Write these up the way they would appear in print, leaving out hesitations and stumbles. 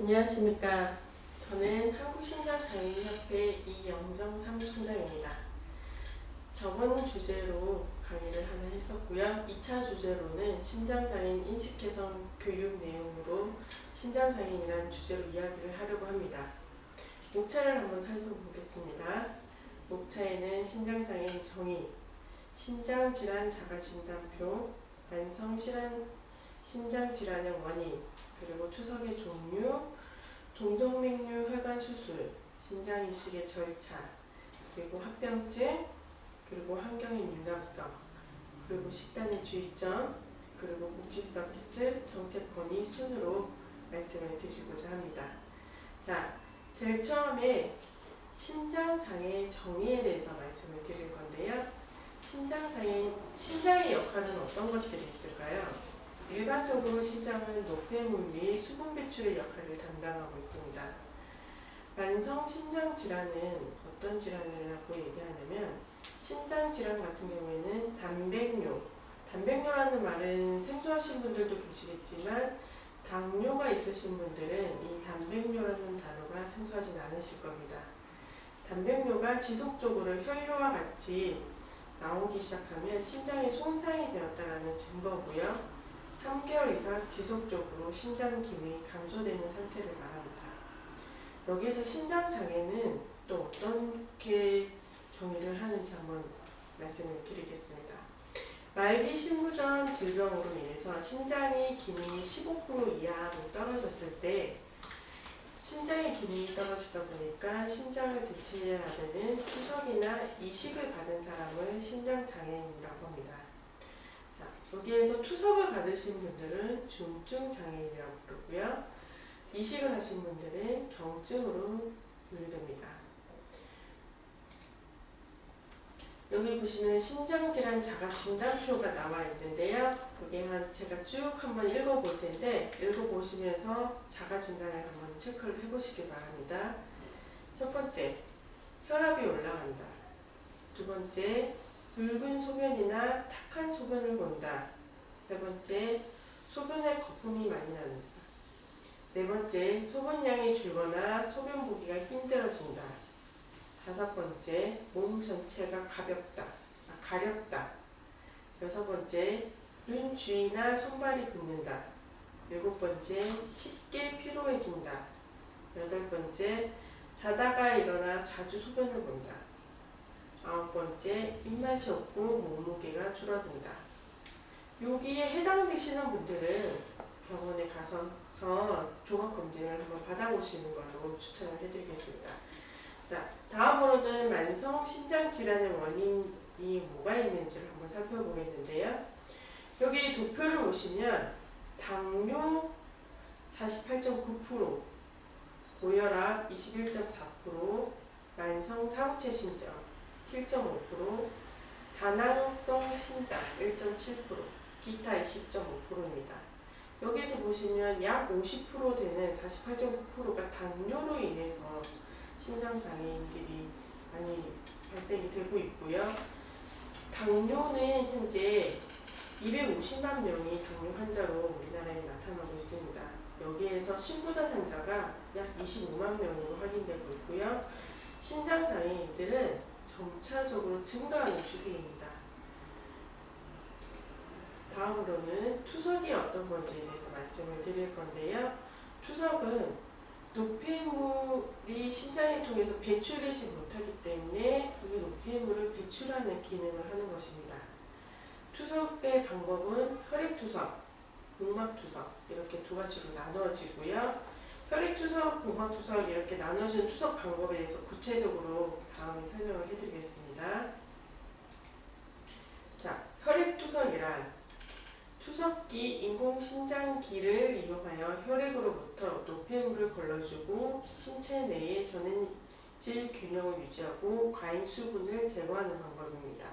안녕하십니까. 저는 한국신장장애인협회 이영정 사무총장입니다. 저번 주제로 강의를 하나 했었고요. 2차 주제로는 신장장애인 인식개선 교육 내용으로 신장장애인이라는 주제로 이야기를 하려고 합니다. 목차를 한번 살펴보겠습니다. 목차에는 신장장애인 정의, 신장질환 자가진단표, 신장질환의 원인, 그리고 투석의 종류, 동정맥류 혈관 수술, 신장이식의 절차, 그리고 합병증, 그리고 환경의 민감성, 그리고 식단의 주의점, 그리고 복지 서비스, 정책 건의 순으로 말씀을 드리고자 합니다. 자, 제일 처음에 신장장애의 정의에 대해서 말씀을 드릴 건데요. 신장의 역할은 어떤 것들이 있을까요? 일반적으로 신장은 노폐물 및 수분 배출의 역할을 담당하고 있습니다. 만성 신장 질환은 어떤 질환이라고 얘기하냐면 신장 질환 같은 경우에는 단백뇨라는 말은 생소하신 분들도 계시겠지만 당뇨가 있으신 분들은 이 단백뇨라는 단어가 생소하진 않으실 겁니다. 단백뇨가 지속적으로 혈뇨와 같이 나오기 시작하면 신장에 손상이 되었다는 증거고요. 3개월 이상 지속적으로 신장 기능이 감소되는 상태를 말합니다. 여기에서 신장장애는 또 어떻게 정의를 하는지 한번 말씀을 드리겠습니다. 말기 신부전 질병으로 인해서 신장의 기능이 15% 이하로 떨어졌을 때 신장의 기능이 떨어지다 보니까 신장을 대체해야 되는 투석이나 이식을 받은 사람을 신장장애인이라고 합니다. 자, 여기에서 투석을 받으신 분들은 중증장애인이라고 부르고요. 이식을 하신 분들은 경증으로 분류됩니다. 여기 보시면 신장질환 자가진단표가 나와 있는데요. 여기 제가 쭉 한번 읽어볼 텐데 읽어보시면서 자가진단을 한번 체크를 해보시기 바랍니다. 첫 번째, 혈압이 올라간다. 두 번째, 붉은 소변이나 탁한 소변을 본다. 세 번째, 소변에 거품이 많이 난다. 네 번째, 소변량이 줄거나 소변 보기가 힘들어진다. 다섯 번째, 몸 전체가 가렵다. 여섯 번째, 눈 주위나 손발이 붓는다. 일곱 번째, 쉽게 피로해진다. 여덟 번째, 자다가 일어나 자주 소변을 본다. 아홉 번째, 입맛이 없고 몸무게가 줄어든다. 여기에 해당되시는 분들은 병원에 가서 종합검진을 한번 받아보시는 걸로 추천을 해드리겠습니다. 자, 다음으로는 만성 신장질환의 원인이 뭐가 있는지를 한번 살펴보겠는데요. 여기 도표를 보시면 당뇨 48.9%, 고혈압 21.4%, 만성 사후체 신장 7.5%, 다낭성 신장 1.7%, 기타 20.5%입니다. 여기서 보시면 약 50% 되는 48.9%가 당뇨로 인해서 신장장애인들이 많이 발생이 되고 있고요. 당뇨는 현재 250만 명이 당뇨 환자로 우리나라에 나타나고 있습니다. 여기에서 신부전 환자가 약 25만 명으로 확인되고 있고요. 신장장애인들은 점차적으로 증가하는 추세입니다. 다음으로는 투석이 어떤 건지에 대해서 말씀을 드릴 건데요. 투석은 노폐물이 신장을 통해서 배출되지 못하기 때문에 이 노폐물을 배출하는 기능을 하는 것입니다. 투석의 방법은 혈액투석, 복막투석 이렇게 두 가지로 나누어지고요. 혈액투석, 복막투석 이렇게 나눠지는 투석 방법에 대해서 구체적으로 다음에 설명을 해드리겠습니다. 자, 혈액투석이란 투석기 인공신장기를 이용하여 혈액으로부터 노폐물을 걸러주고 신체 내의 전해질 균형을 유지하고 과잉 수분을 제거하는 방법입니다.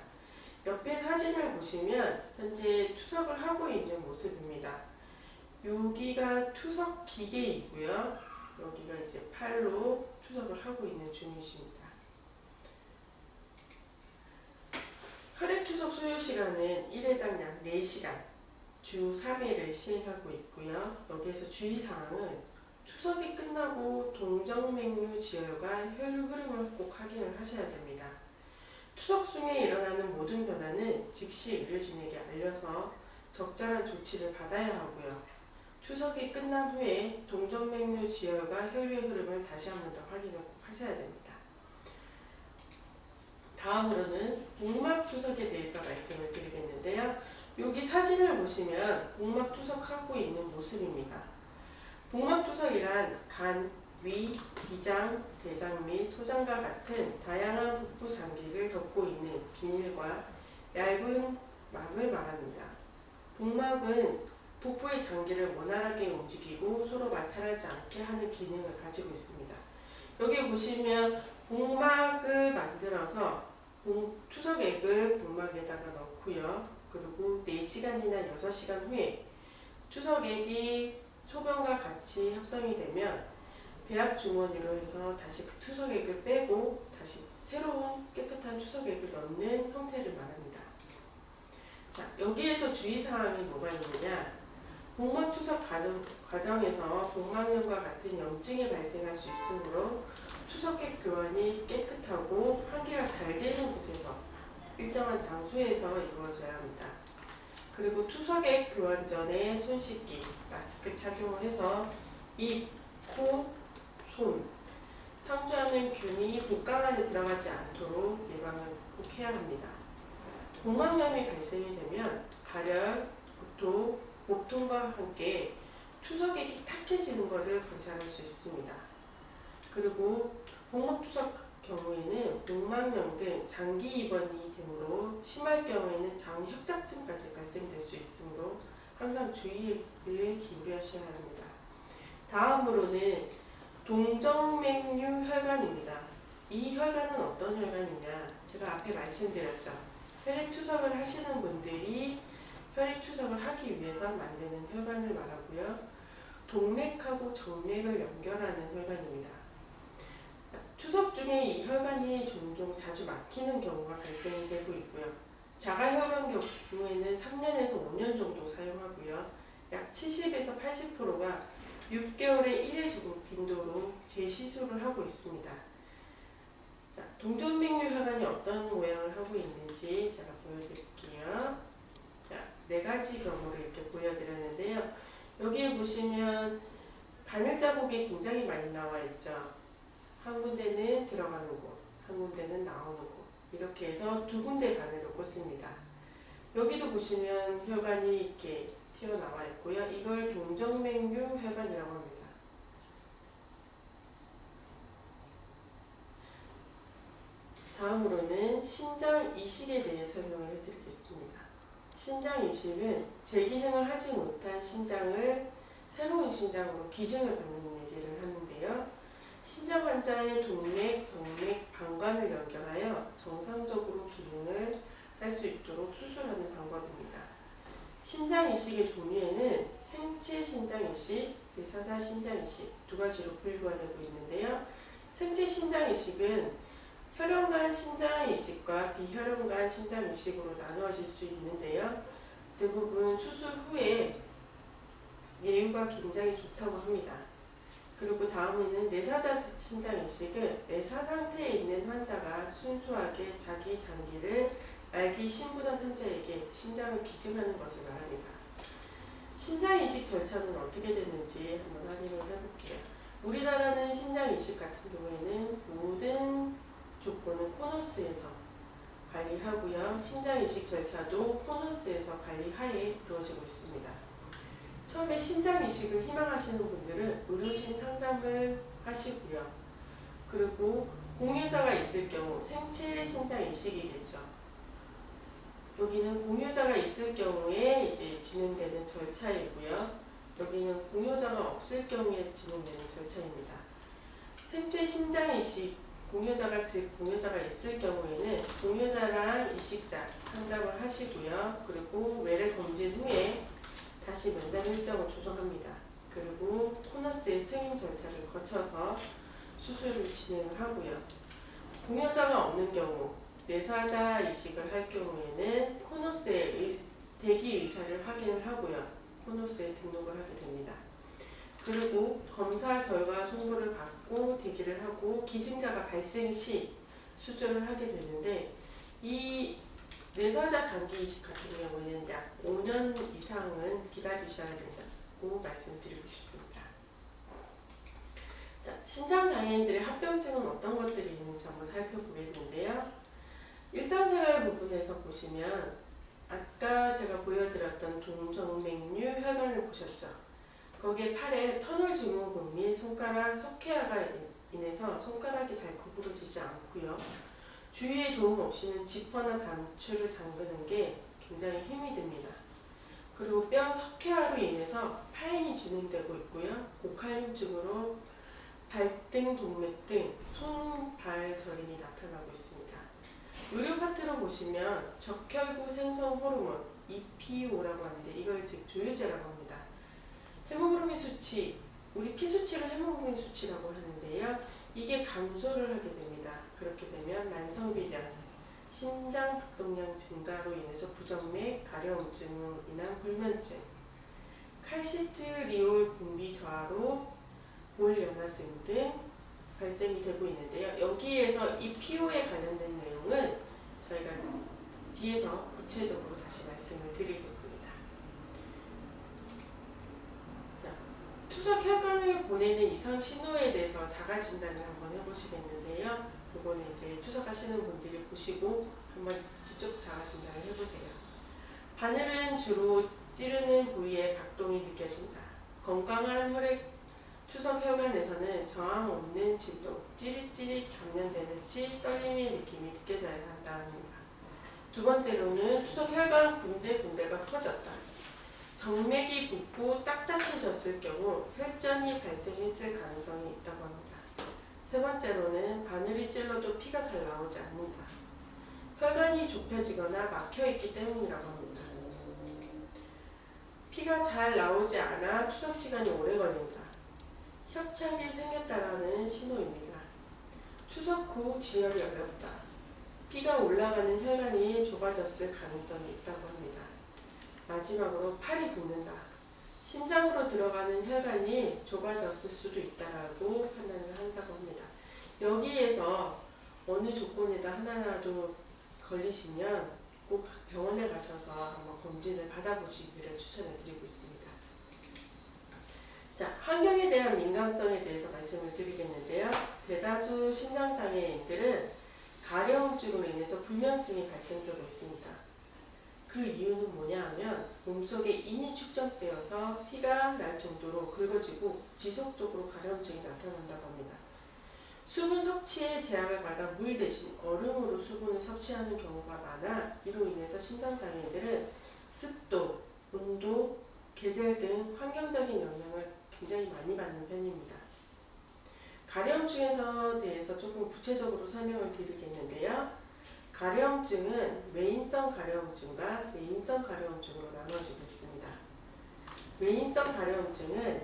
옆에 사진을 보시면 현재 투석을 하고 있는 모습입니다. 여기가 투석 기계이고요. 여기가 이제 팔로 투석을 하고 있는 중이십니다. 혈액투석 소요 시간은 1회당 약 4시간, 주 3회를 시행하고 있고요. 여기에서 주의사항은 투석이 끝나고 동정맥류 지혈과 혈류 흐름을 꼭 확인을 하셔야 됩니다. 투석 중에 일어나는 모든 변화는 즉시 의료진에게 알려서 적절한 조치를 받아야 하고요. 투석이 끝난 후에 동정맥류 지혈과 혈류의 흐름을 다시 한 번 더 확인을 꼭 하셔야 됩니다. 다음으로는 복막투석에 대해서 말씀을 드리겠는데요. 여기 사진을 보시면 복막투석하고 있는 모습입니다. 복막투석이란 간, 위, 비장, 대장 및 소장과 같은 다양한 복부 장기를 덮고 있는 비닐과 얇은 막을 말합니다. 복막은 복부의 장기를 원활하게 움직이고 서로 마찰하지 않게 하는 기능을 가지고 있습니다. 여기 보시면 복막을 만들어서 투석액을 복막에다가 넣고요. 그리고 4시간이나 6시간 후에 투석액이 소변과 같이 합성이 되면 배합 주머니로 해서 다시 그 투석액을 빼고 다시 새로운 깨끗한 투석액을 넣는 형태를 말합니다. 자, 여기에서 주의사항이 뭐가 있느냐? 복막투석 과정에서 복막염과 같은 염증이 발생할 수 있으므로 투석액 교환이 깨끗하고 환기가 잘 되는 곳에서 일정한 장소에서 이루어져야 합니다. 그리고 투석액 교환 전에 손 씻기, 마스크 착용을 해서 입, 코, 손, 상주하는 균이 복강 안에 들어가지 않도록 예방을 꼭 해야 합니다. 복막염이 발생이 되면 발열, 구토, 목통과 함께 투석액이 탁해지는 것을 관찰할 수 있습니다. 그리고 복막투석 경우에는 복막염 등 장기 입원이 되므로 심할 경우에는 장협착증까지 발생될 수 있으므로 항상 주의를 기울여셔야 합니다. 다음으로는 동정맥류 혈관입니다. 이 혈관은 어떤 혈관이냐? 제가 앞에 말씀드렸죠. 혈액투석을 하시는 분들이 혈액투석을 하기 위해서 만드는 혈관을 말하고요. 동맥하고 정맥을 연결하는 혈관입니다. 자, 투석 중에 이 혈관이 종종 자주 막히는 경우가 발생되고 있고요. 자가혈관 경우에는 3년에서 5년 정도 사용하고요. 약 70에서 80%가 6개월에 1회 조금 빈도로 재시술을 하고 있습니다. 자, 동정맥류 혈관이 어떤 모양을 하고 있는지 제가 보여드릴게요. 자, 4가지 경우를 이렇게 보여드렸는데요. 여기에 보시면 바늘 자국이 굉장히 많이 나와 있죠. 한 군데는 들어가는 곳, 한 군데는 나오는 곳, 이렇게 해서 2군데 바늘을 꽂습니다. 여기도 보시면 혈관이 이렇게 튀어나와 있고요. 이걸 동정맥류 혈관이라고 합니다. 다음으로는 신장 이식에 대해 설명을 해드리겠습니다. 신장 이식은 재기능을 하지 못한 신장을 새로운 신장으로 기증을 받는 얘기를 하는데요. 신장 환자의 동맥, 정맥, 방관을 연결하여 정상적으로 기능을 할 수 있도록 수술하는 방법입니다. 신장 이식의 종류에는 생체 신장 이식, 내사자 신장 이식 2가지로 분류가 되고 있는데요. 생체 신장 이식은 혈연간 신장 이식과 비혈연간 신장 이식으로 나누어질 수 있는데요. 대부분 수술 후에 예후가 굉장히 좋다고 합니다. 그리고 다음에는 내사자 신장 이식은 내사 상태에 있는 환자가 순수하게 자기 장기를 말기 신부전 환자에게 신장을 기증하는 것을 말합니다. 신장 이식 절차는 어떻게 되는지 한번 확인을 해볼게요. 우리나라는 신장 이식 같은 경우에는 모든 조건은 코너스에서 관리하고요. 신장 이식 절차도 코너스에서 관리하에 이루어지고 있습니다. 처음에 신장 이식을 희망하시는 분들은 의료진 상담을 하시고요. 그리고 공유자가 있을 경우 생체 신장 이식이겠죠. 여기는 공유자가 있을 경우에 이제 진행되는 절차이고요. 여기는 공유자가 없을 경우에 진행되는 절차입니다. 생체 신장 이식 공유자가 있을 경우에는 공유자랑 이식자 상담을 하시고요. 그리고 외래 검진 후에 다시 면담 일정을 조정합니다. 그리고 코너스의 승인 절차를 거쳐서 수술을 진행을 하고요. 공유자가 없는 경우 내사자 이식을 할 경우에는 코너스의 대기 의사를 확인을 하고요. 코너스에 등록을 하게 됩니다. 그리고 검사 결과 송부를 받고 대기를 하고 기증자가 발생 시 수술을 하게 되는데, 이 뇌서자 장기 이식 같은 경우에는 약 5년 이상은 기다리셔야 된다고 말씀드리고 싶습니다. 자, 신장장애인들의 합병증은 어떤 것들이 있는지 한번 살펴보겠는데요. 일상생활 부분에서 보시면 아까 제가 보여드렸던 동정맥류 혈관을 보셨죠? 거기에 팔에 터널 증후군 및 손가락 석회화가 인해서 손가락이 잘 구부러지지 않고요. 주위의 도움 없이는 지퍼나 단추를 잠그는 게 굉장히 힘이 듭니다. 그리고 뼈 석회화로 인해서 파인이 진행되고 있고요. 고칼륨증으로 발등, 동맥 등 손, 발 저림이 나타나고 있습니다. 의료 파트로 보시면 적혈구 생성 호르몬 EPO라고 하는데 이걸 즉 조효제라고 합니다. 헤모글로빈 수치, 우리 피 수치를 헤모글로빈 수치라고 하는데요. 이게 감소를 하게 됩니다. 그렇게 되면 만성비량, 심장 박동량 증가로 인해서 부정맥, 가려움증으로 인한 불면증, 칼시트리올 분비 저하로 골연화증 등 발생이 되고 있는데요. 여기에서 이 피로에 관련된 내용은 저희가 뒤에서 구체적으로 다시 말씀을 드리겠습니다. 자, 투석 혈관을 보내는 이상 신호에 대해서 자가 진단을 한번 해보시겠는데요. 이거는 이제 투석하시는 분들이 보시고 한번 직접 자가 진단을 해보세요. 바늘은 주로 찌르는 부위에 박동이 느껴진다. 건강한 투석 혈관에서는 저항 없는 진동, 찌릿찌릿 감염되는 시 떨림의 느낌이 느껴져야 한다 합니다. 두 번째로는 투석 혈관 군데군데가 퍼졌다. 정맥이 붓고 딱딱해졌을 경우 혈전이 발생했을 가능성이 있다고 합니다. 세 번째로는 바늘이 찔러도 피가 잘 나오지 않는다. 혈관이 좁혀지거나 막혀있기 때문이라고 합니다. 피가 잘 나오지 않아 투석 시간이 오래 걸린다. 협착이 생겼다라는 신호입니다. 투석 후 지혈이 어렵다. 피가 올라가는 혈관이 좁아졌을 가능성이 있다고 합니다. 마지막으로 팔이 붓는다. 심장으로 들어가는 혈관이 좁아졌을 수도 있다라고 판단을 한다고 합니다. 여기에서 어느 조건에다 하나라도 걸리시면 꼭 병원에 가셔서 한번 검진을 받아보시기를 추천해 드리고 있습니다. 자, 환경에 대한 민감성에 대해서 말씀을 드리겠는데요. 대다수 신장장애인들은 가려움증으로 인해서 불면증이 발생되고 있습니다. 그 이유는 뭐냐 하면 몸속에 인이 축적되어서 피가 날 정도로 긁어지고 지속적으로 가려움증이 나타난다고 합니다. 수분 섭취에 제약을 받아 물 대신 얼음으로 수분을 섭취하는 경우가 많아 이로 인해서 신장장애인들은 습도, 온도, 계절 등 환경적인 영향을 굉장히 많이 받는 편입니다. 가려움증에 대해서 조금 구체적으로 설명을 드리겠는데요. 가려움증은 외인성 가려움증과 내인성 가려움증으로 나눠지고 있습니다. 외인성 가려움증은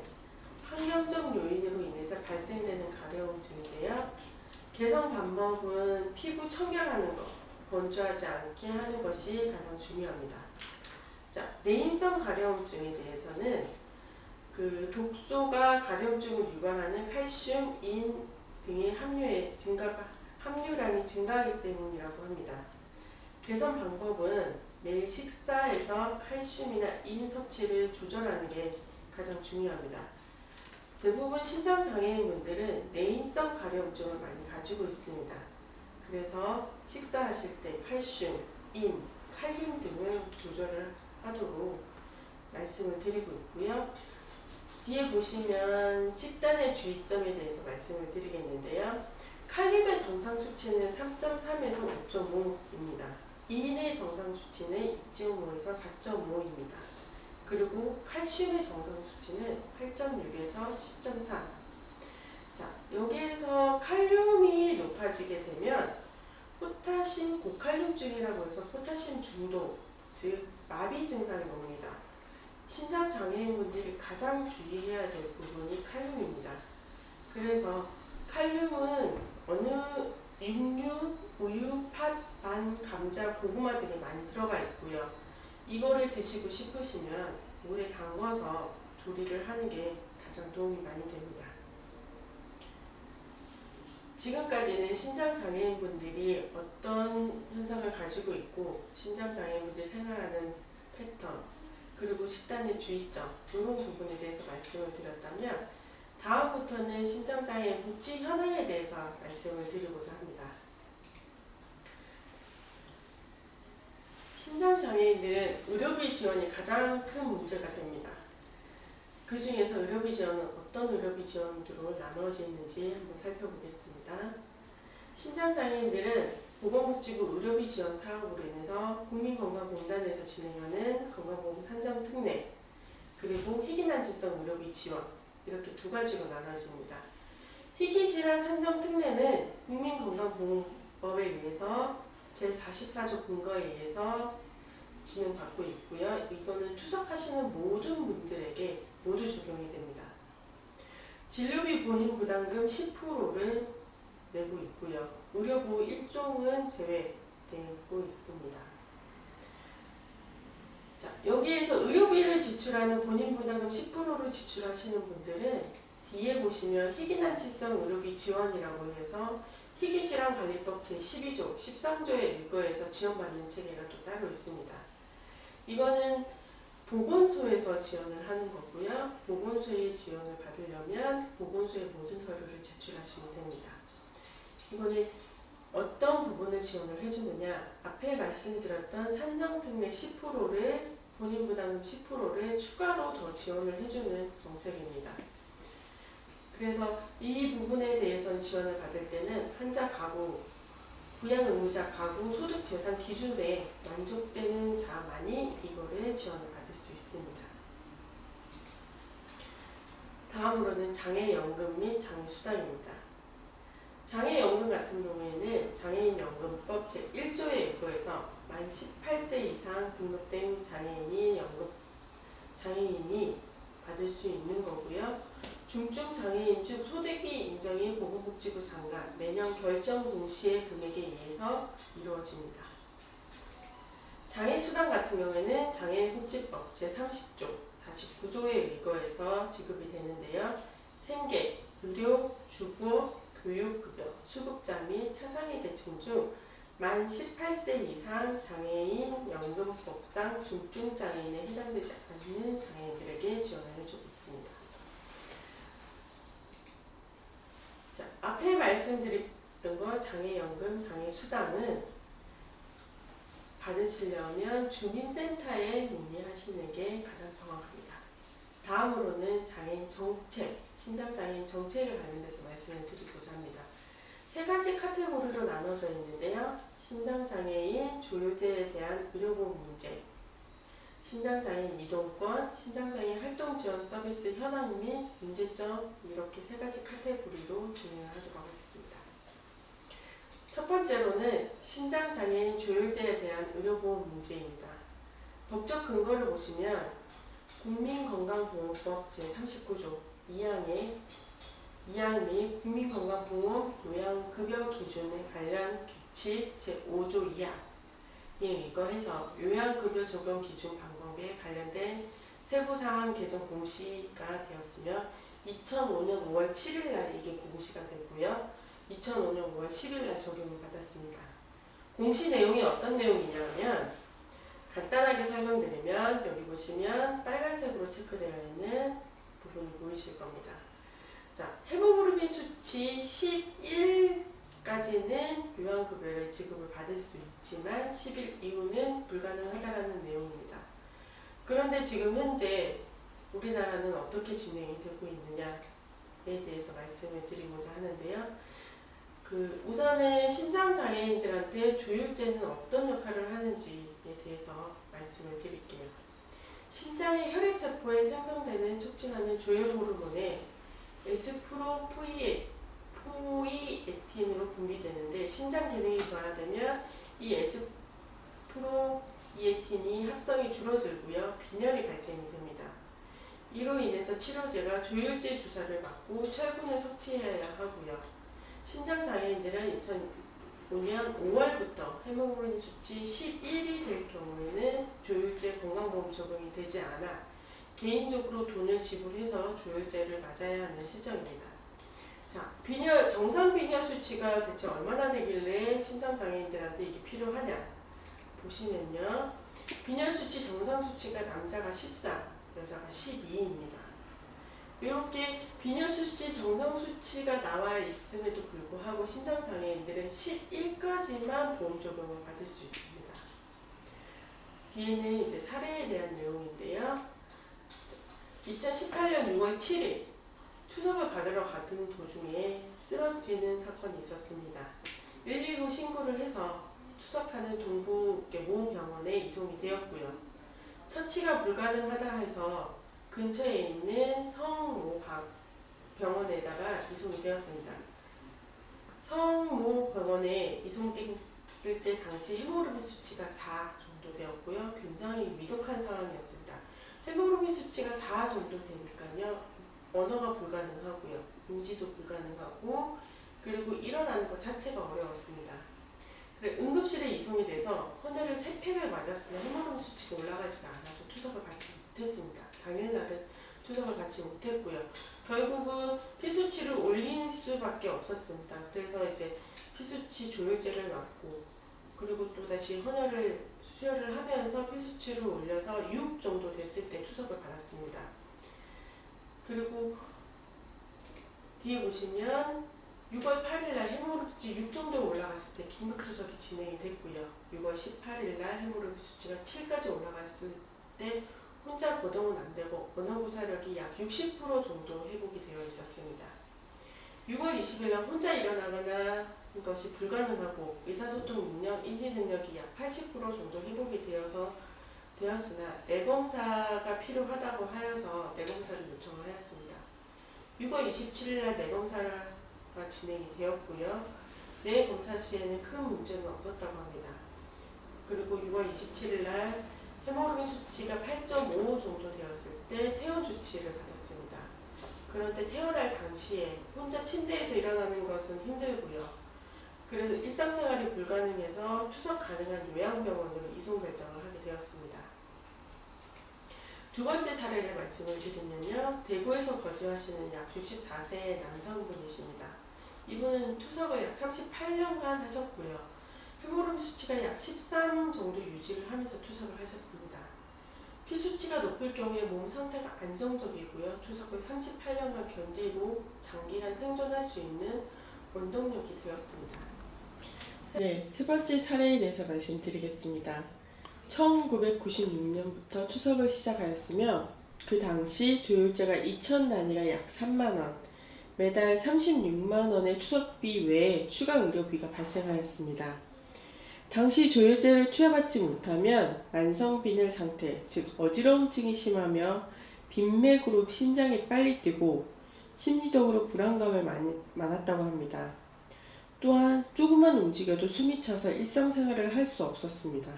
환경적 요인으로 인해서 발생되는 가려움증인데요. 개선 방법은 피부 청결하는 것, 건조하지 않게 하는 것이 가장 중요합니다. 자, 내인성 가려움증에 대해서는 그 독소가 가려움증을 유발하는 칼슘, 인 등의 함유량이 증가하기 때문이라고 합니다. 개선 방법은 매일 식사에서 칼슘이나 인 섭취를 조절하는 게 가장 중요합니다. 대부분 신장장애인분들은 내인성 가려움증을 많이 가지고 있습니다. 그래서 식사하실 때 칼슘, 인, 칼륨 등을 조절을 하도록 말씀을 드리고 있고요. 뒤에 보시면 식단의 주의점에 대해서 말씀을 드리겠는데요. 칼륨의 정상 수치는 3.3에서 5.5입니다. 인의 정상 수치는 2.5에서 4.5입니다. 그리고 칼슘의 정상 수치는 8.6에서 10.3. 자, 여기에서 칼륨이 높아지게 되면 포타슘 고칼륨증이라고 해서 포타슘 중독, 즉 마비 증상이 옵니다. 신장장애인분들이 가장 주의해야 될 부분이 칼륨입니다. 그래서 칼륨은 어느 육류, 우유, 팥, 반, 감자, 고구마 등에 많이 들어가 있고요. 이거를 드시고 싶으시면 물에 담궈서 조리를 하는 게 가장 도움이 많이 됩니다. 지금까지는 신장장애인분들이 어떤 현상을 가지고 있고 신장장애인분들이 생활하는 패턴 그리고 식단의 주의점 이런 부분에 대해서 말씀을 드렸다면 다음부터는 신장장애인 복지 현황에 대해서 말씀을 드리고자 합니다. 신장장애인들은 의료비 지원이 가장 큰 문제가 됩니다. 그 중에서 의료비 지원은 어떤 의료비 지원으로 나누어져 있는지 한번 살펴보겠습니다. 신장장애인들은 보건복지부 의료비 지원 사업으로 인해서 국민건강공단에서 진행하는 건강보험 산정특례 그리고 희귀난치성 의료비 지원 이렇게 두 가지로 나눠집니다. 희귀질환 산정특례는 국민건강보험법에 의해서 제44조 근거에 의해서 진행받고 있고요. 이거는 투석하시는 모든 분들에게 모두 적용이 됩니다. 진료비 본인 부담금 10%를 내고 있고요. 의료보호 1종은 제외되고 있습니다. 자, 여기에서 의료비를 지출하는 본인 부담금 10%를 지출하시는 분들은 뒤에 보시면 희귀난치성 의료비 지원이라고 해서 희귀질환관리법 제12조, 13조에 의거해서 지원받는 체계가 또 따로 있습니다. 이거는 보건소에서 지원을 하는 거고요. 보건소의 지원을 받으려면 보건소의 모든 서류를 제출하시면 됩니다. 이거는 어떤 부분을 지원을 해주느냐 앞에 말씀드렸던 산정특례 10%를 본인 부담금 10%를 추가로 더 지원을 해주는 정책입니다. 그래서 이 부분에 대해서는 지원을 받을 때는 환자 가구, 부양 의무자 가구 소득 재산 기준에 만족되는 자만이 이거를 지원을 받을 수 있습니다. 다음으로는 장애연금 및 장애수당입니다. 장애연금 같은 경우에는 장애인연금법 제1조에 의거해서 만 18세 이상 등록된 장애인이 받을 수 있는 거고요. 중증장애인 중 소득이 인정인 보건복지부 장관 매년 결정 공시의 금액에 의해서 이루어집니다. 장애수당 같은 경우에는 장애인복지법 제30조, 49조에 의거해서 지급이 되는데요. 생계, 의료, 주거, 교육급여, 수급자 및 차상위 계층 중 만 18세 이상 장애인 연금법상 중증장애인에 해당되지 않는 장애인들에게 지원을 해주고 있습니다. 자, 앞에 말씀드렸던 거 장애연금, 장애수당은 받으시려면 주민센터에 문의하시는 게 가장 정확합니다. 다음으로는 장애인 정책, 신장장애인 정책에 관련돼서 말씀을 드리고자 합니다. 세 가지 카테고리로 나눠져 있는데요. 신장장애인 조율제에 대한 의료보험 문제, 신장장애인 이동권, 신장장애인 활동지원 서비스 현황 및 문제점 이렇게 세 가지 카테고리로 진행을 하도록 하겠습니다. 첫 번째로는 신장장애인 조율제에 대한 의료보험 문제입니다. 법적 근거를 보시면 국민건강보험법 제39조 2항 및 국민건강보험 요양급여 기준에 관련 규칙 제5조 2항에 의거해서 요양급여 적용 기준 방법에 관련된 세부사항 개정 공시가 되었으며 2005년 5월 7일 날 이게 공시가 됐고요. 2005년 5월 10일 날 적용을 받았습니다. 공시 내용이 어떤 내용이냐면 간단하게 설명드리면 여기 보시면 빨간색으로 체크되어 있는 부분이 보이실 겁니다. 자, 헤모글로빈 수치 11까지는 요양급여를 지급을 받을 수 있지만 10일 이후는 불가능하다라는 내용입니다. 그런데 지금 현재 우리나라는 어떻게 진행이 되고 있느냐에 대해서 말씀을 드리고자 하는데요. 우선은 신장장애인들한테 조율제는 어떤 역할을 하는지에 대해서 말씀을 드릴게요. 신장의 혈액세포에 생성되는 촉진하는 조혈 호르몬에 에스프로포이에틴으로 분비되는데 신장 기능이 저하되면 이 에스프로이에틴이 합성이 줄어들고요. 빈혈이 발생이 됩니다. 이로 인해서 치료제가 조율제 주사를 맞고 철분을 섭취해야 하고요. 신장장애인들은 2005년 5월부터 헤모글로빈 수치 11이 될 경우에는 조율제 건강보험 적용이 되지 않아 개인적으로 돈을 지불해서 조혈제를 맞아야 하는 실정입니다. 자, 정상 빈혈 수치가 대체 얼마나 되길래 신장장애인들한테 이게 필요하냐 보시면요. 빈혈 수치 정상 수치가 남자가 13, 여자가 12입니다. 이렇게 빈혈 수치 정상 수치가 나와 있음에도 불구하고 신장장애인들은 11까지만 보험 적용을 받을 수 있습니다. 뒤에는 이제 사례에 대한 내용인데요. 2018년 6월 7일 추석을 받으러 가던 도중에 쓰러지는 사건이 있었습니다. 119 신고를 해서 추석하는 동부 모흥병원에 이송이 되었고요. 처치가 불가능하다 해서 근처에 있는 성모 병원에다가 이송이 되었습니다. 성모 병원에 이송됐을 때 당시 헤모글로빈 수치가 4 정도 되었고요. 굉장히 위독한 상황이었습니다. 헤모글로빈 수치가 4 정도 되니까요. 언어가 불가능하고요. 인지도 불가능하고 그리고 일어나는 것 자체가 어려웠습니다. 그래, 응급실에 이송이 돼서 헌혈을 3팩을 맞았으나 헤모글로빈 수치가 올라가지가 않아서 추석을 받지 못했습니다. 당일날은 추석을 받지 못했고요. 결국은 피수치를 올릴 수밖에 없었습니다. 그래서 이제 피수치 조혈제를 맞고 그리고 또 다시 수혈을 하면서 피수치를 올려서 6 정도 됐을 때 추석을 받았습니다. 그리고 뒤에 보시면 6월 8일날 헤모글로빈 수치 6 정도 올라갔을 때 긴급추석이 진행이 됐고요. 6월 18일날 헤모글로빈 수치가 7까지 올라갔을 때 혼자 거동은 안 되고 언어 구사력이 약 60% 정도 회복이 되어 있었습니다. 6월 20일날 혼자 일어나거나 것이 불가능하고 의사소통 능력, 인지 능력이 약 80% 정도 회복이 되었으나 뇌검사가 필요하다고 하여서 뇌검사를 요청을 하였습니다. 6월 27일날 뇌검사가 진행이 되었고요. 뇌검사 시에는 큰 문제는 없었다고 합니다. 그리고 6월 27일날 헤모글로빈 수치가 8.5 정도 되었을 때 퇴원 조치를 받았습니다. 그런데 퇴원할 당시에 혼자 침대에서 일어나는 것은 힘들고요. 그래서 일상생활이 불가능해서 추석 가능한 요양병원으로 이송 결정을 하게 되었습니다. 두 번째 사례를 말씀을 드리면요. 대구에서 거주하시는 약 64세의 남성분이십니다. 이분은 추석을 약 38년간 하셨고요. 헤모글로빈 수치가 약 13 정도 유지를 하면서 추석을 하셨습니다. 피 수치가 높을 경우에 몸 상태가 안정적이고요. 추석을 38년간 견디고 장기간 생존할 수 있는 원동력이 되었습니다. 네, 세 번째 사례에 대해서 말씀드리겠습니다. 1996년부터 추석을 시작하였으며 그 당시 조혈제가 2천 단위가 약 3만원, 매달 36만원의 추석비 외에 추가 의료비가 발생하였습니다. 당시 조혈제를 투여받지 못하면 만성빈혈 상태, 즉 어지러움증이 심하며 빈맥으로 심장이 빨리 뛰고 심리적으로 불안감을 많았다고 합니다. 또한 조금만 움직여도 숨이 차서 일상생활을 할 수 없었습니다.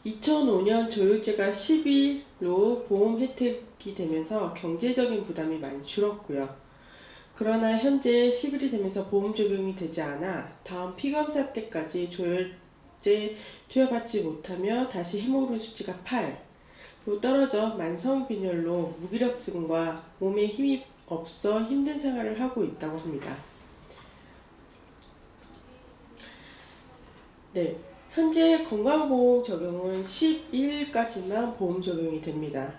2005년 조혈제가 10일로 보험 혜택이 되면서 경제적인 부담이 많이 줄었고요. 그러나 현재 10일이 되면서 보험 적용이 되지 않아 다음 피검사 때까지 조혈제 투여받지 못하며 다시 헤모글로빈 수치가 8로 떨어져 만성빈혈로 무기력증과 몸에 힘이 없어 힘든 생활을 하고 있다고 합니다. 네, 현재 건강보험 적용은 11일까지만 보험 적용이 됩니다.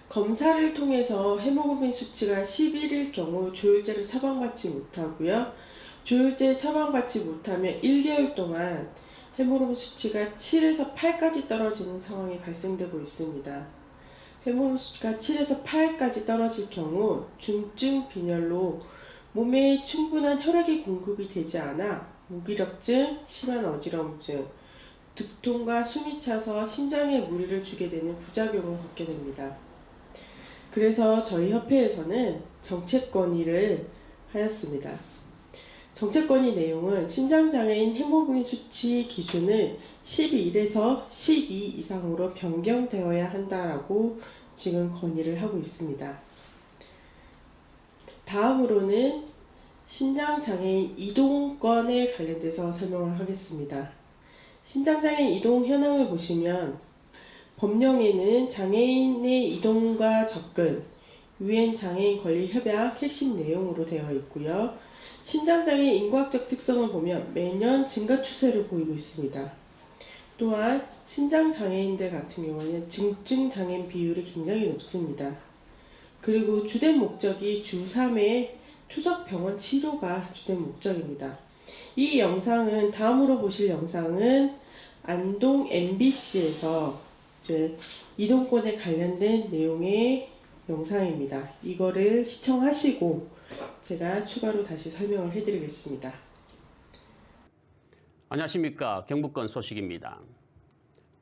검사를 통해서 헤모글로빈 수치가 11일 경우 조혈제를 처방받지 못하고요. 조혈제 처방받지 못하면 1개월 동안 헤모글로빈 수치가 7에서 8까지 떨어지는 상황이 발생되고 있습니다. 헤모글로빈 수치가 7에서 8까지 떨어질 경우 중증 빈혈로 몸에 충분한 혈액이 공급이 되지 않아 무기력증, 심한 어지러움증, 두통과 숨이 차서 심장에 무리를 주게 되는 부작용을 겪게 됩니다. 그래서 저희 협회에서는 정책 건의를 하였습니다. 정책 건의 내용은 신장장애인 헤모글로빈 수치 기준을 11에서 12 이상으로 변경되어야 한다라고 지금 건의를 하고 있습니다. 다음으로는 신장장애인 이동권에 관련돼서 설명을 하겠습니다. 신장장애인 이동 현황을 보시면 법령에는 장애인의 이동과 접근, 유엔 장애인 권리 협약 핵심 내용으로 되어 있고요. 신장장애 인과학적 특성을 보면 매년 증가 추세를 보이고 있습니다. 또한 신장장애인들 같은 경우는 중증장애인 비율이 굉장히 높습니다. 그리고 주된 목적이 주3회 투석병원 치료가 주된 목적입니다. 이 영상은 다음으로 보실 영상은 안동 MBC에서 이제 이동권에 관련된 내용의 영상입니다. 이거를 시청하시고 제가 추가로 다시 설명을 해드리겠습니다. 안녕하십니까. 경북권 소식입니다.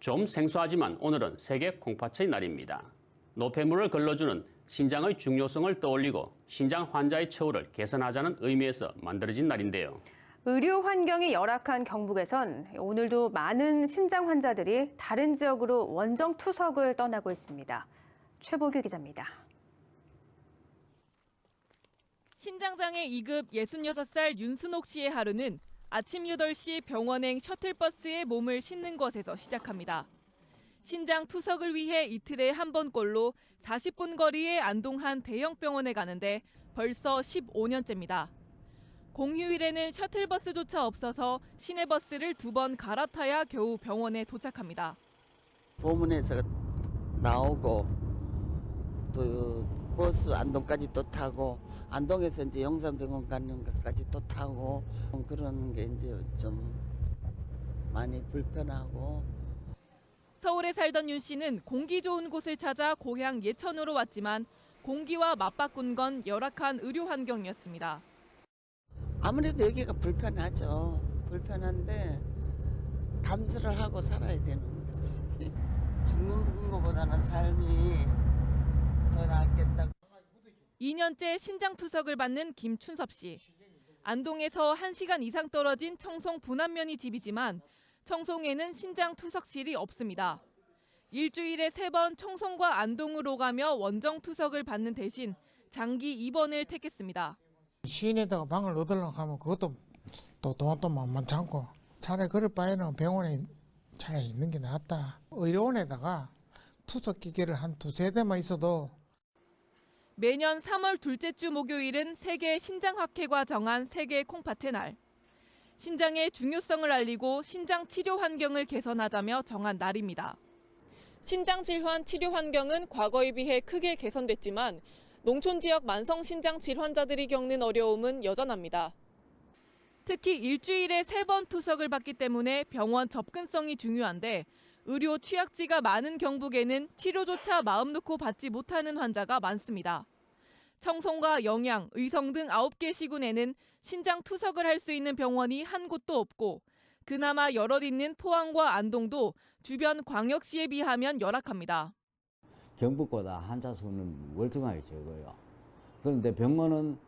좀 생소하지만 오늘은 세계 콩팥의 날입니다. 노폐물을 걸러주는 신장의 중요성을 떠올리고 신장 환자의 처우를 개선하자는 의미에서 만들어진 날인데요. 의료 환경이 열악한 경북에선 오늘도 많은 신장 환자들이 다른 지역으로 원정 투석을 떠나고 있습니다. 최보규 기자입니다. 신장장애 2급 66살 윤순옥 씨의 하루는 아침 8시 병원행 셔틀버스에 몸을 싣는 것에서 시작합니다. 신장 투석을 위해 이틀에 한 번꼴로 40분 거리의 안동 한 대형 병원에 가는데 벌써 15년째입니다. 공휴일에는 셔틀버스조차 없어서 시내버스를 2번 갈아타야 겨우 병원에 도착합니다. 보문에서 나오고 또 버스 안동까지 또 타고 안동에서 이제 영산병원 가는 것까지 또 타고 그런 게 이제 좀 많이 불편하고. 서울에 살던 윤 씨는 공기 좋은 곳을 찾아 고향 예천으로 왔지만 공기와 맞바꾼 건 열악한 의료 환경이었습니다. 아무래도 여기가 불편하죠. 불편한데 감수를 하고 살아야 되는 거지. 죽는 것보다는 삶이 더 낫겠다고. 2년째 신장투석을 받는 김춘섭 씨. 안동에서 1시간 이상 떨어진 청송 분안면이 집이지만 청송에는 신장투석실이 없습니다. 일주일에 3번 청송과 안동으로 가며 원정투석을 받는 대신 장기 입원을 택했습니다. 시내에다가 방을 얻으려고 하면 그것도 또 돈도 만만치 않고 차라리 그럴 바에는 병원에 차라리 있는 게 낫다. 의료원에다가 투석 기계를 한 2-3대만 있어도. 매년 3월 둘째 주 목요일은 세계 신장학회가 정한 세계 콩팥의 날. 신장의 중요성을 알리고 신장 치료 환경을 개선하자며 정한 날입니다. 신장 질환 치료 환경은 과거에 비해 크게 개선됐지만 농촌 지역 만성 신장 질환자들이 겪는 어려움은 여전합니다. 특히 일주일에 3번 투석을 받기 때문에 병원 접근성이 중요한데 의료 취약지가 많은 경북에는 치료조차 마음 놓고 받지 못하는 환자가 많습니다. 청송과 영양, 의성 등 9개 시군에는 신장 투석을 할 수 있는 병원이 한 곳도 없고 그나마 여럿 있는 포항과 안동도 주변 광역시에 비하면 열악합니다. 경북보다 환자 수는 월등하게 적어요. 그런데 병원은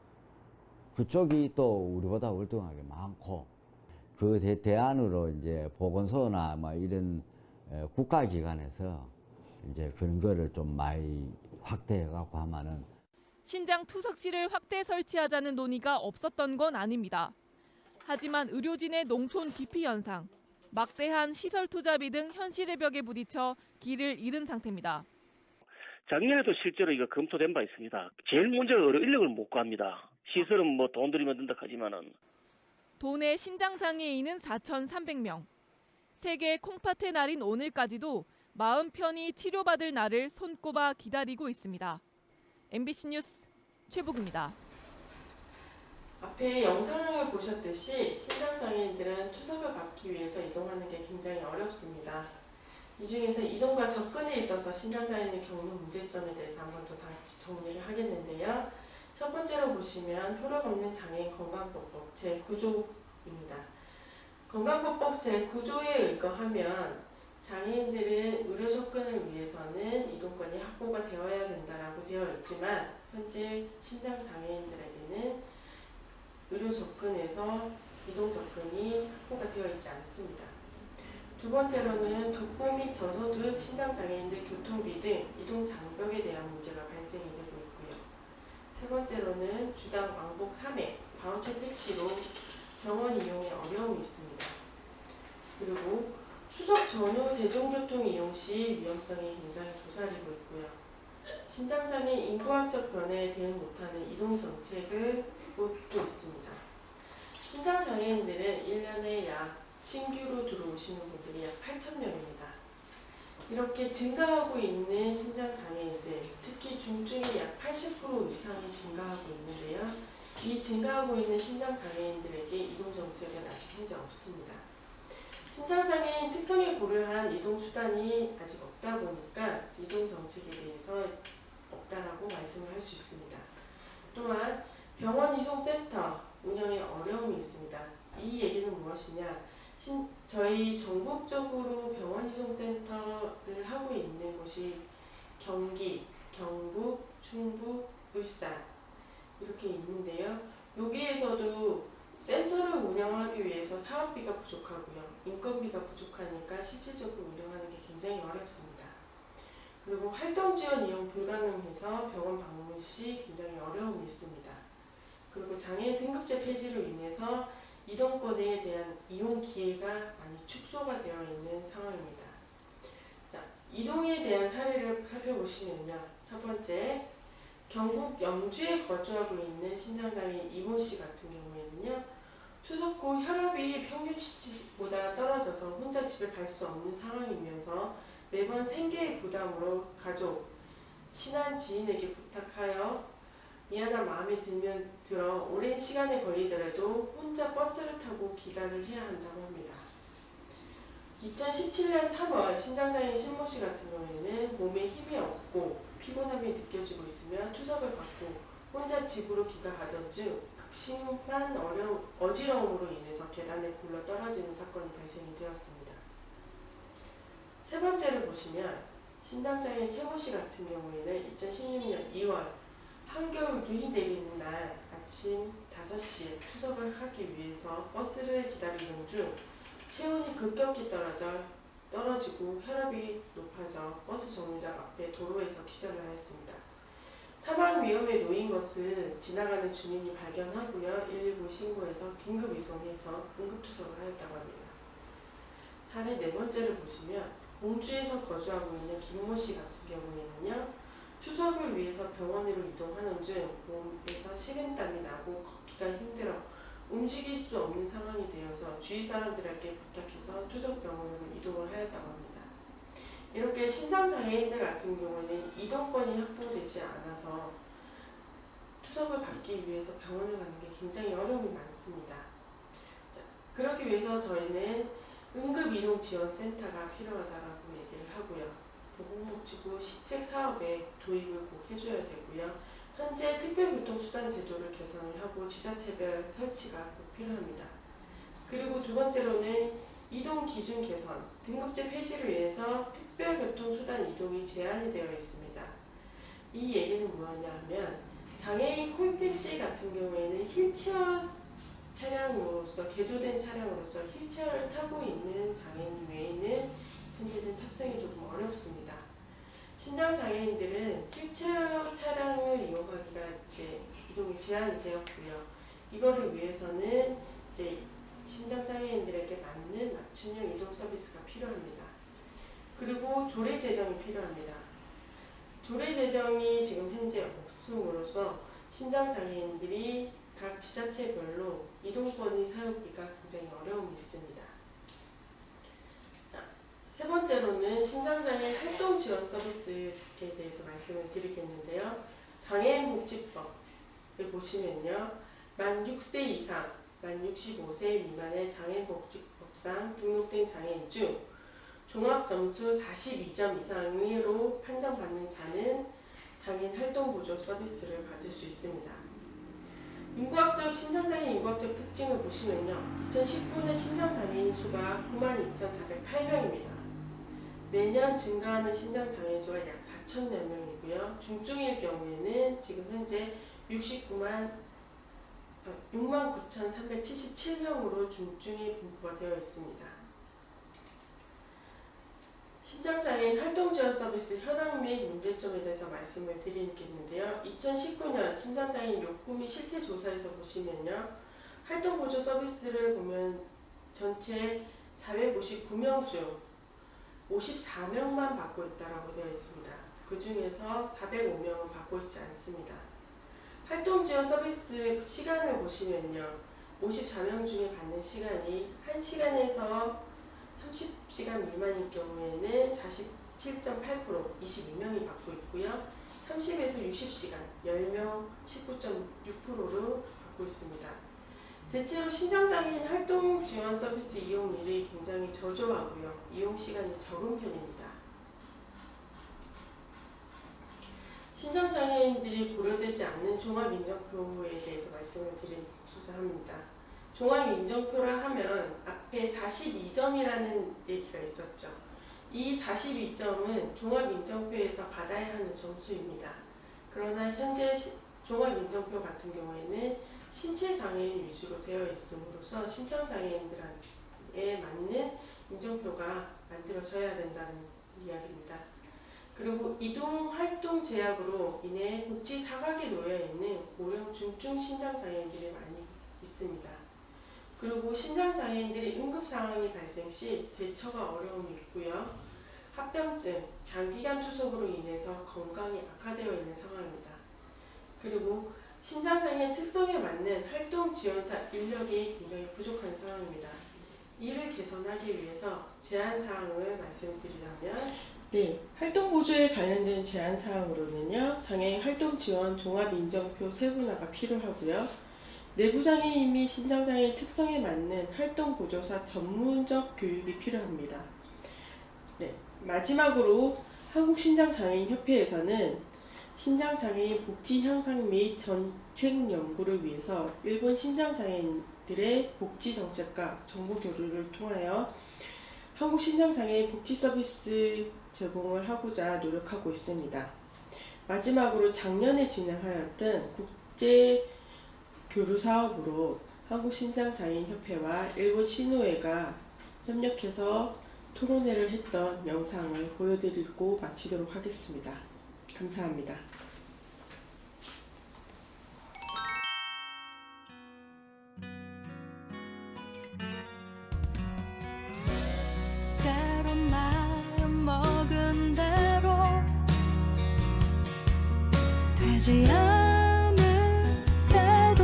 그쪽이 또 우리보다 월등하게 많고 그 대안으로 이제 보건소나 뭐 이런 국가기관에서 이제 그런 거를 좀 많이 확대해갖고 하면은. 신장 투석실을 확대 설치하자는 논의가 없었던 건 아닙니다. 하지만 의료진의 농촌 기피 현상, 막대한 시설 투자비 등 현실의 벽에 부딪혀 길을 잃은 상태입니다. 작년에도 실제로 이거 검토된 바 있습니다. 제일 문제가 인력을 못 구합니다. 시설은 뭐 돈 들이면 된다 하지만은. 도내 신장 장애인은 4,300명. 세계 콩팥의 날인 오늘까지도 마음 편히 치료받을 날을 손꼽아 기다리고 있습니다. MBC 뉴스 최복입니다. 앞에 영상을 보셨듯이 신장장애인들은 투석을 받기 위해서 이동하는 게 굉장히 어렵습니다. 이 중에서 이동과 접근에 있어서 신장장애인이 겪는 문제점에 대해서 한 번 더 다시 정리를 하겠는데요. 첫 번째로 보시면 효력 없는 장애인 건강보법 제9조입니다. 건강보법 제9조에 의거하면 장애인들은 의료 접근을 위해서는 이동권이 확보가 되어야 된다라고 되어 있지만 현재 신장장애인들에게는 의료 접근에서 이동 접근이 확보가 되어 있지 않습니다. 두 번째로는 독보 및 저소 등 신장장애인들 교통비 등 이동 장벽에 대한 문제가 발생이 되고 있고요. 세 번째로는 주당 왕복 3회 바우처 택시로 병원 이용에 어려움이 있습니다. 그리고 투석 전후 대중교통 이용 시 위험성이 굉장히 도사리고 있고요. 신장장애 인구학적 변화에 대응 못하는 이동 정책을 묻고 있습니다. 신장장애인들은 1년에 약 신규로 들어오시는 분들이 약 8,000명입니다. 이렇게 증가하고 있는 신장장애인들, 특히 중증이 약 80% 이상이 증가하고 있는데요. 이 증가하고 있는 신장장애인들에게 이동정책은 아직 현재 없습니다. 신장장애인 특성에 고려한 이동수단이 아직 없다 보니까 이동정책에 대해서 없다라고 말씀을 할 수 있습니다. 또한 병원 이송센터 운영에 어려움이 있습니다. 이 얘기는 무엇이냐? 저희 전국적으로 병원 이송센터를 하고 있는 곳이 경기, 경북, 충북, 울산 이렇게 있는데요. 여기에서도 센터를 운영하기 위해서 사업비가 부족하고요. 인건비가 부족하니까 실질적으로 운영하는 게 굉장히 어렵습니다. 그리고 활동 지원 이용 불가능해서 병원 방문 시 굉장히 어려움이 있습니다. 그리고 장애 등급제 폐지로 인해서 이동권에 대한 이용 기회가 많이 축소가 되어 있는 상황입니다. 자, 이동에 대한 사례를 살펴보시면요. 첫 번째, 경북 영주에 거주하고 있는 신장장애인 이모 씨 같은 경우에는요. 투석 후 혈압이 평균치보다 떨어져서 혼자 집에 갈 수 없는 상황이면서 매번 생계의 부담으로 가족, 친한 지인에게 부탁하여 미안한 마음이 들어 오랜 시간에 걸리더라도 혼자 버스를 타고 귀가를 해야 한다고 합니다. 2017년 3월 신장장애인 신모 씨 같은 경우에는 몸에 힘이 없고 피곤함이 느껴지고 있으며 투석을 받고 혼자 집으로 귀가하던 중 극심한 어지러움으로 인해서 계단을 굴러 떨어지는 사건이 발생이 되었습니다. 세 번째를 보시면 신장장애인 최모 씨 같은 경우에는 2016년 2월 한겨울 눈이 내리는 날 아침 5시에 투석을 하기 위해서 버스를 기다리는 중 체온이 급격히 떨어지고 혈압이 높아져 버스 정류장 앞에 도로에서 기절을 하였습니다. 사망 위험에 놓인 것을 지나가는 주민이 발견하고요. 119 신고해서 긴급 이송해서 응급투석을 하였다고 합니다. 사례 네 번째를 보시면 공주에서 거주하고 있는 김모 씨 같은 경우에는요. 투석을 위해서 병원으로 이동하는 중 몸에서 식은땀이 나고 걷기가 힘들어 움직일 수 없는 상황이 되어서 주위 사람들에게 부탁해서 투석병원으로 이동을 하였다고 합니다. 이렇게 신장장애인들 같은 경우는 이동권이 확보되지 않아서 투석을 받기 위해서 병원을 가는 게 굉장히 어려움이 많습니다. 자, 그러기 위해서 저희는 응급이동지원센터가 필요하다라고 얘기를 하고요. 보건복지부 시책 사업에 도입을 꼭 해줘야 되고요. 현재 특별교통수단 제도를 개선을 하고 지자체별 설치가 꼭 필요합니다. 그리고 두 번째로는 이동 기준 개선, 등급제 폐지를 위해서 특별교통수단 이동이 제한이 되어 있습니다. 이 얘기는 뭐냐 하면 장애인 콜택시 같은 경우에는 휠체어 차량으로서 개조된 차량으로서 휠체어를 타고 있는 장애인 외에는 현재는 탑승이 조금 어렵습니다. 신장장애인들은 휠체어 차량을 이용하기가 이동이 제한이 되었고요. 이거를 위해서는 신장장애인들에게 맞는 맞춤형 이동 서비스가 필요합니다. 그리고 조례 제정이 필요합니다. 조례 제정이 지금 현재 없음으로써 신장장애인들이 각 지자체별로 이동권의 사용비가 굉장히 어려움이 있습니다. 자, 세 번째로는 신장장애인 활동 지원 서비스에 대해서 말씀을 드리겠는데요. 장애인복지법을 보시면요. 만 6세 이상, 만 65세 미만의 장애인복지법상 등록된 장애인 중 종합점수 42점 이상으로 판정받는 자는 장애인 활동보조 서비스를 받을 수 있습니다. 인구학적 신장장애인 인구학적 특징을 보시면요. 2019년 신장장애인 수가 92,408명입니다. 매년 증가하는 신장장애인 수가 약 4,000여 명이고요. 중증일 경우에는 지금 현재 69,377명으로 중증이 분포가 되어 있습니다. 신장장애인 활동지원 서비스 현황 및 문제점에 대해서 말씀을 드리겠는데요. 2019년 신장장애인 욕구 및 실태 조사에서 보시면요. 활동보조 서비스를 보면 전체 459명 중 54명만 받고 있다고 되어 있습니다. 그 중에서 405명은 받고 있지 않습니다. 활동 지원 서비스 시간을 보시면요. 54명 중에 받는 시간이 1시간에서 30시간 미만인 경우에는 47.8%, 22명이 받고 있고요. 30에서 60시간, 10명, 19.6%로 받고 있습니다. 대체로 신장장애인 활동 지원 서비스 이용률이 굉장히 저조하고요. 이용 시간이 적은 편입니다. 신장장애인들이 고려되지 않는 종합인정표에 대해서 말씀을 드리고자 합니다. 종합인정표라 하면 앞에 42점이라는 얘기가 있었죠. 이 42점은 종합인정표에서 받아야 하는 점수입니다. 그러나 현재 종합인정표 같은 경우에는 신체장애인 위주로 되어 있음으로써 신장장애인들에 맞는 인정표가 만들어져야 된다는 이야기입니다. 그리고 이동 활동 제약으로 인해 복지 사각에 놓여 있는 고령 중증 신장장애인들이 많이 있습니다. 그리고 신장장애인들의 응급 상황이 발생 시 대처가 어려움이 있고요. 합병증, 장기간 투석으로 인해서 건강이 악화되어 있는 상황입니다. 그리고 신장장애 특성에 맞는 활동 지원사 인력이 굉장히 부족한 상황입니다. 이를 개선하기 위해서 제안사항을 말씀드리자면 활동 보조에 관련된 제안사항으로는요. 장애인 활동 지원 종합인정표 세분화가 필요하고요. 내부장애인 및 신장장애인 특성에 맞는 활동 보조사 전문적 교육이 필요합니다. 마지막으로 한국신장장애인협회에서는 신장장애인 복지 향상 및 정책 연구를 위해서 일본 신장장애인들의 복지 정책과 정보 교류를 통하여 한국 신장장애인 복지 서비스 제공을 하고자 노력하고 있습니다. 마지막으로 작년에 진행하였던 국제 교류 사업으로 한국신장장애인협회와 일본 신우회가 협력해서 토론회를 했던 영상을 보여드리고 마치도록 하겠습니다. 감사합니다. 때론 마음 먹은 대로 되지 않을 때도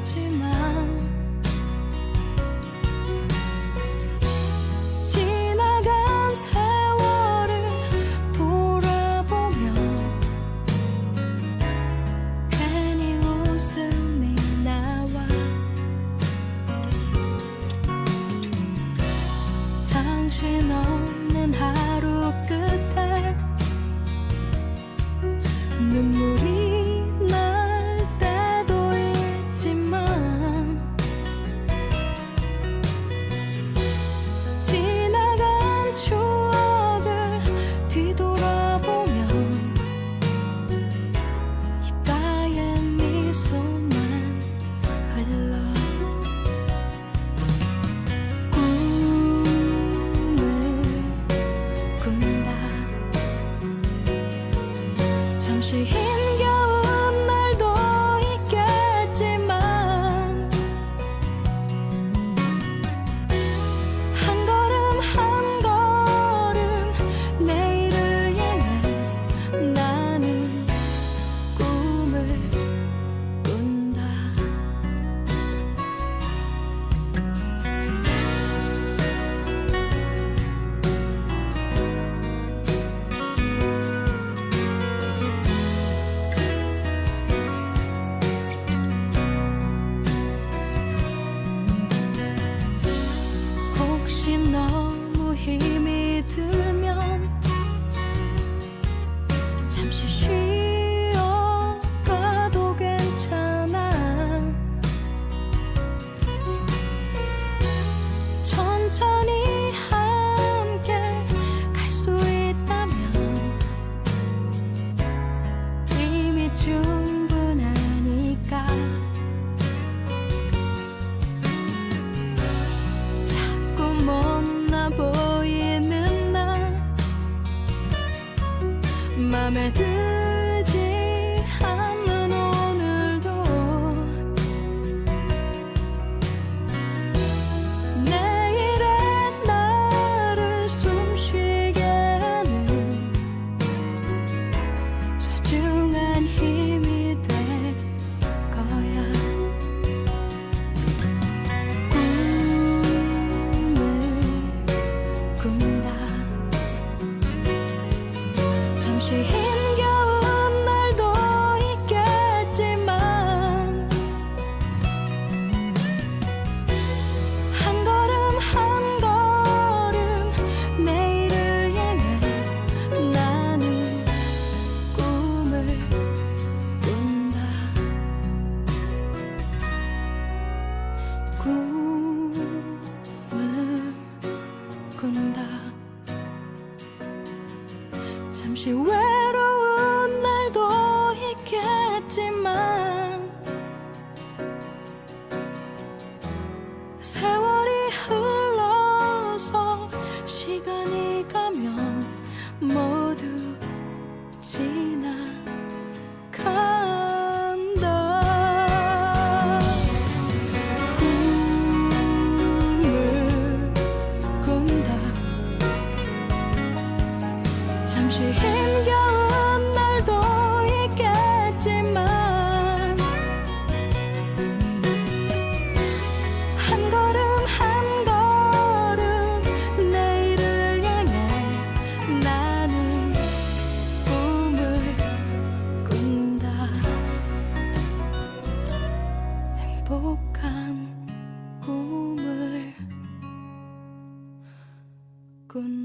있지만 지나간 세월을 돌아보면 괜히 웃음이 나와 정신없는 하루 끝에 눈물이 날 때도 있지만 지나간 추억을 뒤돌아보면 입가에 미소만 흘러 꿈을 꾼다. 잠시 힘겨운 날도 있겠지만 한 걸음 한 걸음 내일을 향해 나는 꿈을 꾼다. 혹시 너무 힘이 들면 잠시 쉬어가도 괜찮아. 천천히 함께 갈 수 있다면 이미 충분하니까. 자꾸 못나 보이는 날 맘에 들지 않는 오늘도 내일의 나를 숨쉬게 잠시 외로운 날도 있겠지만 세월이 흘러서 시간이 가면 모두 지나간다. 꿈을 꾼다. 잠시 힘겨운 날도 있겠지만 한 걸음 한 걸음 내일을 향해 나는 꿈을 꾼다. 행복한 꿈을 꾼다.